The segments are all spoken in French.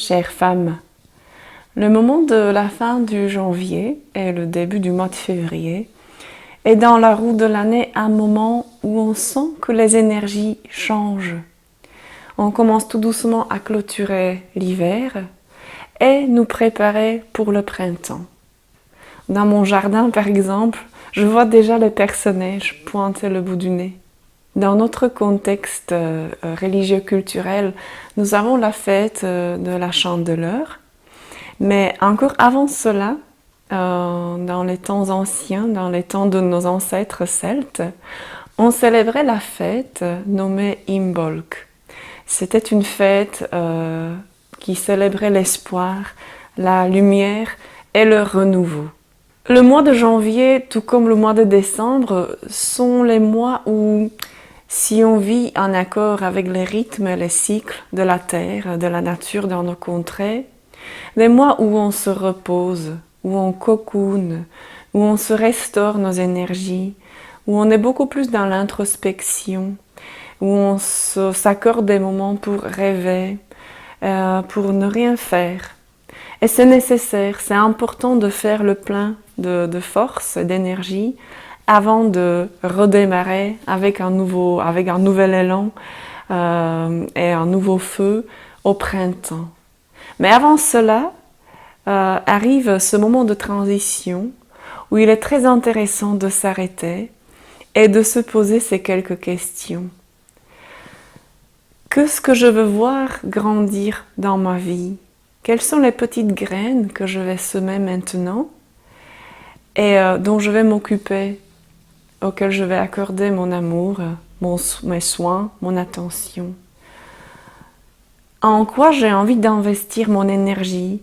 chères femmes. Le moment de la fin du janvier et le début du mois de février est dans la roue de l'année un moment où on sent que les énergies changent. On commence tout doucement à clôturer l'hiver et nous préparer pour le printemps. Dans mon jardin, par exemple, je vois déjà les personnages pointer le bout du nez. Dans notre contexte religieux-culturel, nous avons la fête de la Chandeleur. Mais encore avant cela, dans les temps anciens, dans les temps de nos ancêtres celtes, on célébrait la fête nommée Imbolc. C'était une fête qui célébrait l'espoir, la lumière et le renouveau. Le mois de janvier, tout comme le mois de décembre, sont les mois où, si on vit en accord avec les rythmes et les cycles de la terre, de la nature dans nos contrées, des mois où on se repose, où on cocoone, où on se restaure nos énergies, où on est beaucoup plus dans l'introspection, où on s'accorde des moments pour rêver, pour ne rien faire. Et c'est nécessaire, c'est important de faire le plein de force, d'énergie, avant de redémarrer avec un nouvel élan et un nouveau feu au printemps. Mais avant cela, arrive ce moment de transition où il est très intéressant de s'arrêter et de se poser ces quelques questions. Qu'est-ce que je veux voir grandir dans ma vie? Quelles sont les petites graines que je vais semer maintenant et dont je vais m'occuper, auxquelles je vais accorder mon amour, mes soins, mon attention? En quoi j'ai envie d'investir mon énergie,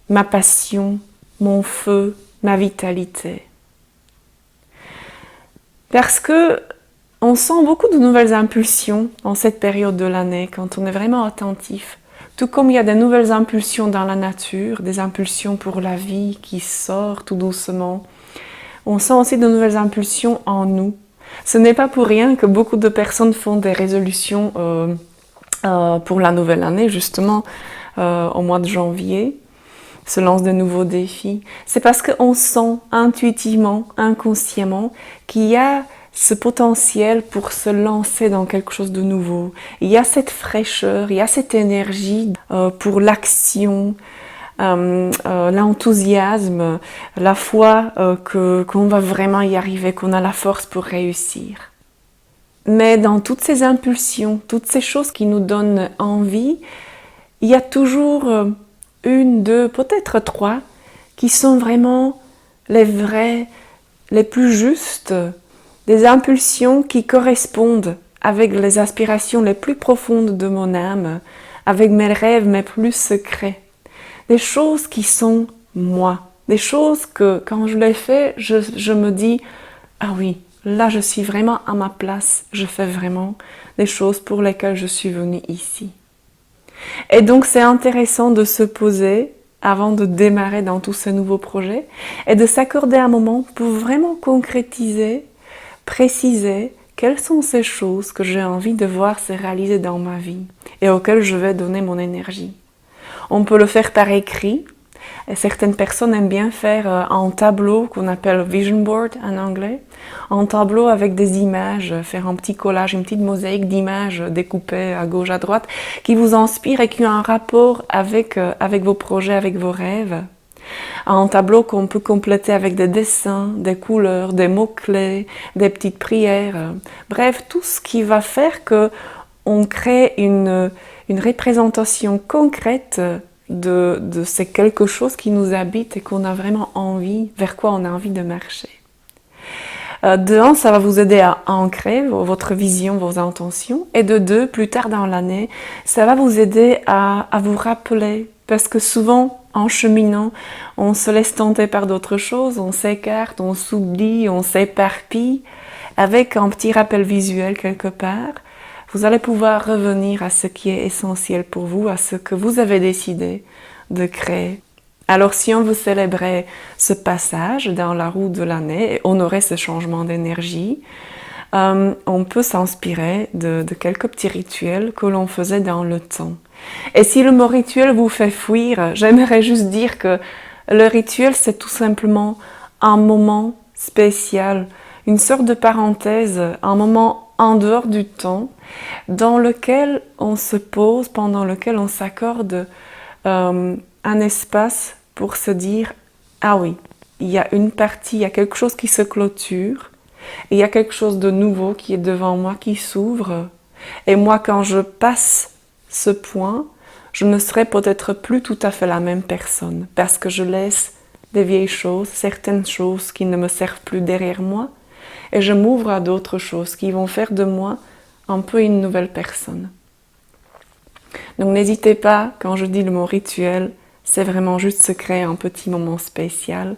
ma passion, mon feu, ma vitalité? Parce que on sent beaucoup de nouvelles impulsions en cette période de l'année, quand on est vraiment attentif. Tout comme il y a des nouvelles impulsions dans la nature, des impulsions pour la vie qui sortent tout doucement, on sent aussi de nouvelles impulsions en nous. Ce n'est pas pour rien que beaucoup de personnes font des résolutions pour la nouvelle année, justement, au mois de janvier, se lancent de nouveaux défis. C'est parce qu'on sent intuitivement, inconsciemment, qu'il y a ce potentiel pour se lancer dans quelque chose de nouveau. Il y a cette fraîcheur, il y a cette énergie pour l'action, l'enthousiasme, la foi qu'on va vraiment y arriver, qu'on a la force pour réussir. Mais dans toutes ces impulsions, toutes ces choses qui nous donnent envie, il y a toujours une, deux, peut-être trois, qui sont vraiment les vraies, les plus justes, des impulsions qui correspondent avec les aspirations les plus profondes de mon âme, avec mes rêves mes plus secrets. Des choses qui sont moi, des choses que quand je les fais, je me dis « Ah oui, là je suis vraiment à ma place, je fais vraiment des choses pour lesquelles je suis venue ici. » Et donc c'est intéressant de se poser avant de démarrer dans tous ces nouveaux projets et de s'accorder un moment pour vraiment concrétiser, préciser quelles sont ces choses que j'ai envie de voir se réaliser dans ma vie et auxquelles je vais donner mon énergie. On peut le faire par écrit. Et certaines personnes aiment bien faire un tableau qu'on appelle vision board en anglais, un tableau avec des images, faire un petit collage, une petite mosaïque d'images découpées à gauche, à droite, qui vous inspirent et qui ont un rapport avec vos projets, avec vos rêves. Un tableau qu'on peut compléter avec des dessins, des couleurs, des mots-clés, des petites prières. Bref, tout ce qui va faire qu'on crée une représentation concrète de ces quelque chose qui nous habite et qu'on a vraiment envie, vers quoi on a envie de marcher. De un, ça va vous aider à ancrer votre vision, vos intentions. Et de deux, plus tard dans l'année, ça va vous aider à vous rappeler. Parce que souvent, en cheminant, on se laisse tenter par d'autres choses, on s'écarte, on s'oublie, on s'éparpille. Avec un petit rappel visuel quelque part, vous allez pouvoir revenir à ce qui est essentiel pour vous, à ce que vous avez décidé de créer. Alors si on veut célébrer ce passage dans la roue de l'année et honorer ce changement d'énergie, on peut s'inspirer de quelques petits rituels que l'on faisait dans le temps. Et si le mot rituel vous fait fuir, j'aimerais juste dire que le rituel, c'est tout simplement un moment spécial, une sorte de parenthèse, un moment en dehors du temps, dans lequel on se pose, pendant lequel on s'accorde un espace pour se dire « Ah oui, il y a une partie, il y a quelque chose qui se clôture, et il y a quelque chose de nouveau qui est devant moi, qui s'ouvre. Et moi, quand je passe ce point, je ne serai peut-être plus tout à fait la même personne, parce que je laisse des vieilles choses, certaines choses qui ne me servent plus derrière moi, et je m'ouvre à d'autres choses qui vont faire de moi un peu une nouvelle personne. » Donc n'hésitez pas, quand je dis le mot rituel, c'est vraiment juste se créer un petit moment spécial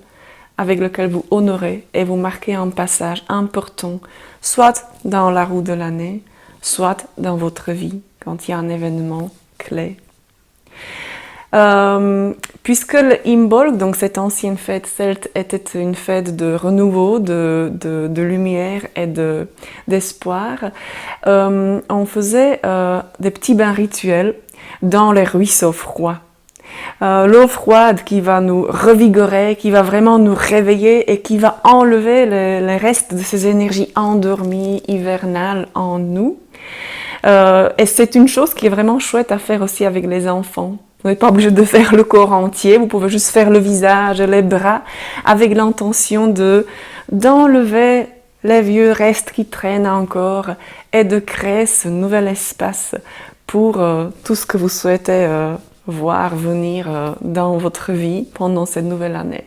avec lequel vous honorez et vous marquez un passage important, soit dans la roue de l'année, soit dans votre vie, quand il y a un événement clé. Puisque le Imbolc, donc cette ancienne fête celte, était une fête de renouveau, de lumière et d'espoir, on faisait des petits bains rituels dans les ruisseaux froids. L'eau froide qui va nous revigorer, qui va vraiment nous réveiller et qui va enlever les restes de ces énergies endormies, hivernales en nous. Et c'est une chose qui est vraiment chouette à faire aussi avec les enfants. Vous n'êtes pas obligé de faire le corps entier, vous pouvez juste faire le visage et les bras avec l'intention d'enlever les vieux restes qui traînent encore et de créer ce nouvel espace pour tout ce que vous souhaitez voir venir dans votre vie pendant cette nouvelle année.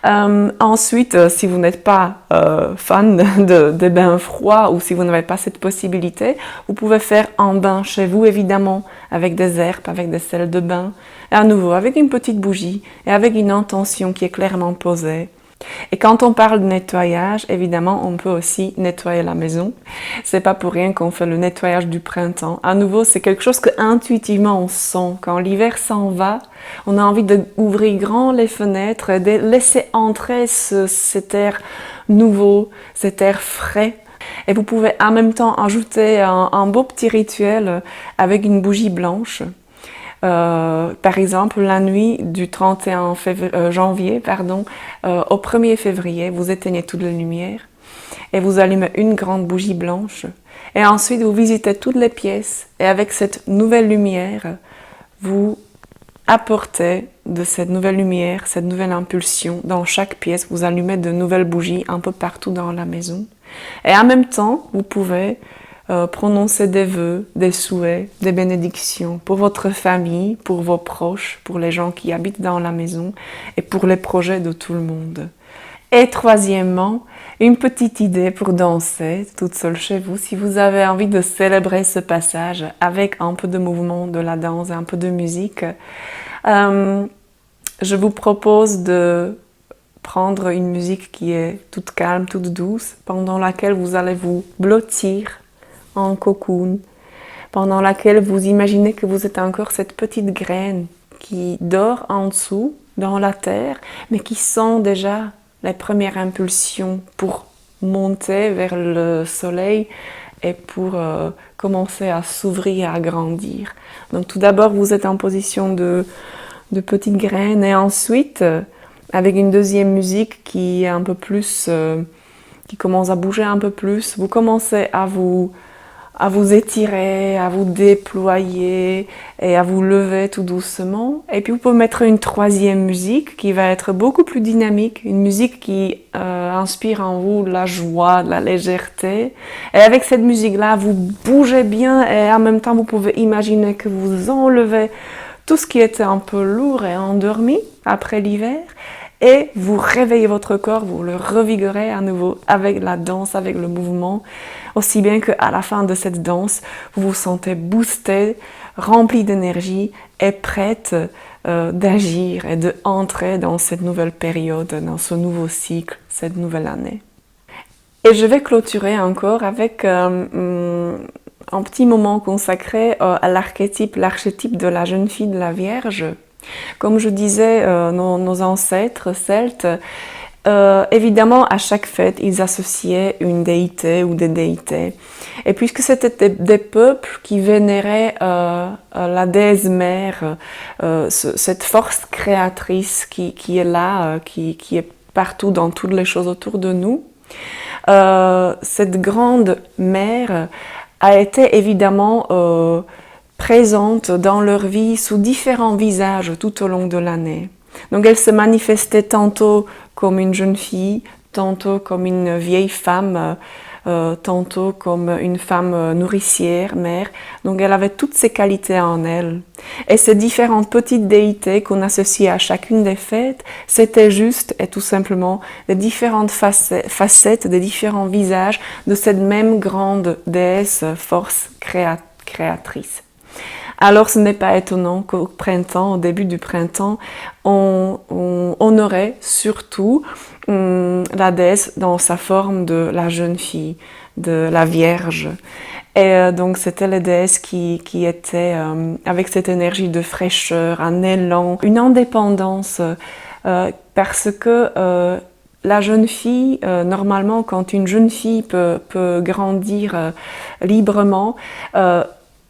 Ensuite, si vous n'êtes pas fan des bains froids ou si vous n'avez pas cette possibilité, vous pouvez faire un bain chez vous, évidemment, avec des herbes, avec des sels de bain, et à nouveau avec une petite bougie et avec une intention qui est clairement posée. Et quand on parle de nettoyage, évidemment, on peut aussi nettoyer la maison. C'est pas pour rien qu'on fait le nettoyage du printemps. À nouveau, c'est quelque chose que intuitivement on sent. Quand l'hiver s'en va, on a envie d'ouvrir grand les fenêtres et de laisser entrer cet air nouveau, cet air frais. Et vous pouvez en même temps ajouter un beau petit rituel avec une bougie blanche. Par exemple, la nuit du 31 janvier au 1er février, vous éteignez toutes les lumières et vous allumez une grande bougie blanche. Et ensuite, vous visitez toutes les pièces et avec cette nouvelle lumière, vous apportez de cette nouvelle lumière, cette nouvelle impulsion dans chaque pièce. Vous allumez de nouvelles bougies un peu partout dans la maison. Et en même temps, vous pouvez prononcer des vœux, des souhaits, des bénédictions pour votre famille, pour vos proches, pour les gens qui habitent dans la maison et pour les projets de tout le monde. Et troisièmement, une petite idée pour danser toute seule chez vous. Si vous avez envie de célébrer ce passage avec un peu de mouvement, de la danse et un peu de musique, je vous propose de prendre une musique qui est toute calme, toute douce, pendant laquelle vous allez vous blottir en cocoon, pendant laquelle vous imaginez que vous êtes encore cette petite graine qui dort en dessous, dans la terre, mais qui sent déjà les premières impulsions pour monter vers le soleil et pour commencer à s'ouvrir et à grandir. Donc tout d'abord, vous êtes en position de petite graine et ensuite, avec une deuxième musique qui est un peu plus, qui commence à bouger un peu plus, vous commencez à vous étirer, à vous déployer et à vous lever tout doucement. Et puis vous pouvez mettre une troisième musique qui va être beaucoup plus dynamique, une musique qui inspire en vous de la joie, de la légèreté. Et avec cette musique-là, vous bougez bien et en même temps vous pouvez imaginer que vous enlevez tout ce qui était un peu lourd et endormi après l'hiver. Et vous réveillez votre corps, vous le revigorez à nouveau avec la danse, avec le mouvement, aussi bien qu'à la fin de cette danse, vous vous sentez boosté, rempli d'énergie et prête d'agir et d'entrer dans cette nouvelle période, dans ce nouveau cycle, cette nouvelle année. Et je vais clôturer encore avec un petit moment consacré à l'archétype de la jeune fille de la Vierge. Comme je disais, nos ancêtres celtes évidemment, à chaque fête, ils associaient une déité ou des déités. Et puisque c'était des peuples qui vénéraient la déesse mère, cette force créatrice qui est là, qui est partout dans toutes les choses autour de nous, cette grande mère a été évidemment présente dans leur vie sous différents visages tout au long de l'année. Donc elle se manifestait tantôt comme une jeune fille, tantôt comme une vieille femme, tantôt comme une femme nourricière, mère. Donc elle avait toutes ces qualités en elle. Et ces différentes petites déités qu'on associait à chacune des fêtes, c'était juste et tout simplement les différentes facettes, des différents visages de cette même grande déesse, force créatrice. Alors ce n'est pas étonnant qu'au printemps, au début du printemps, on honorait surtout la déesse dans sa forme de la jeune fille, de la Vierge. Et donc c'était la déesse qui était avec cette énergie de fraîcheur, un élan, une indépendance, parce que la jeune fille, normalement quand une jeune fille peut grandir librement,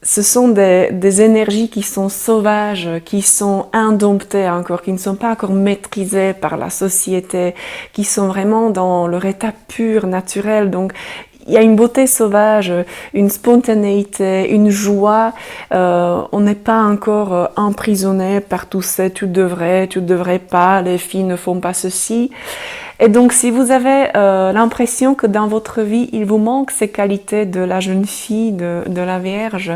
ce sont des énergies qui sont sauvages, qui sont indomptées encore, qui ne sont pas encore maîtrisées par la société, qui sont vraiment dans leur état pur, naturel. Donc, il y a une beauté sauvage, une spontanéité, une joie. On n'est pas encore emprisonné par tout ça. Tu devrais pas, les filles ne font pas ceci. Et donc, si vous avez l'impression que dans votre vie, il vous manque ces qualités de la jeune fille, de la Vierge,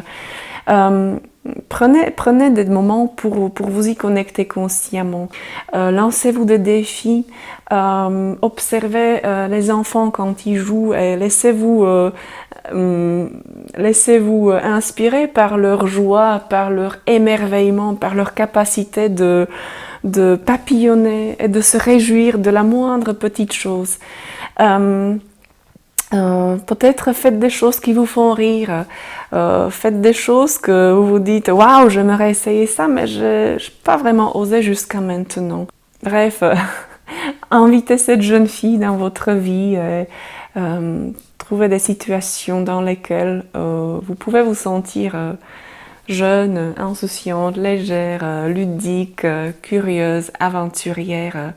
prenez des moments pour vous y connecter consciemment. Lancez-vous des défis, observez les enfants quand ils jouent et laissez-vous inspirer par leur joie, par leur émerveillement, par leur capacité de papillonner et de se réjouir de la moindre petite chose. Peut-être faites des choses qui vous font rire, faites des choses que vous vous dites « Waouh, j'aimerais essayer ça, mais je n'ai pas vraiment osé jusqu'à maintenant. » Bref, invitez cette jeune fille dans votre vie et trouvez des situations dans lesquelles vous pouvez vous sentir jeune, insouciante, légère, ludique, curieuse, aventurière.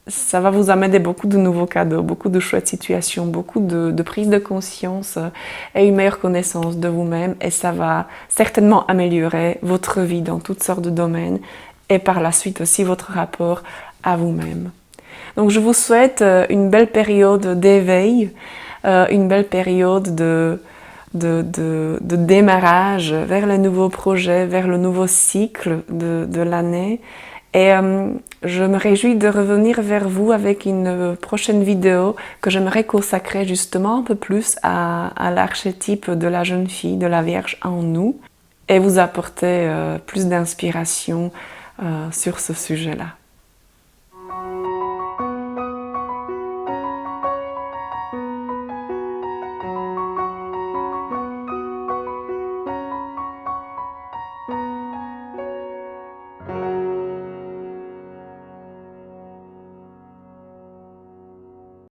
Ça va vous amener beaucoup de nouveaux cadeaux, beaucoup de chouettes situations, beaucoup de prise de conscience et une meilleure connaissance de vous-même. Et ça va certainement améliorer votre vie dans toutes sortes de domaines et par la suite aussi votre rapport à vous-même. Donc je vous souhaite une belle période d'éveil, une belle période de démarrage vers le nouveau projet, vers le nouveau cycle de l'année. Et je me réjouis de revenir vers vous avec une prochaine vidéo que j'aimerais consacrer justement un peu plus à l'archétype de la jeune fille, de la Vierge en nous, et vous apporter plus d'inspiration sur ce sujet-là.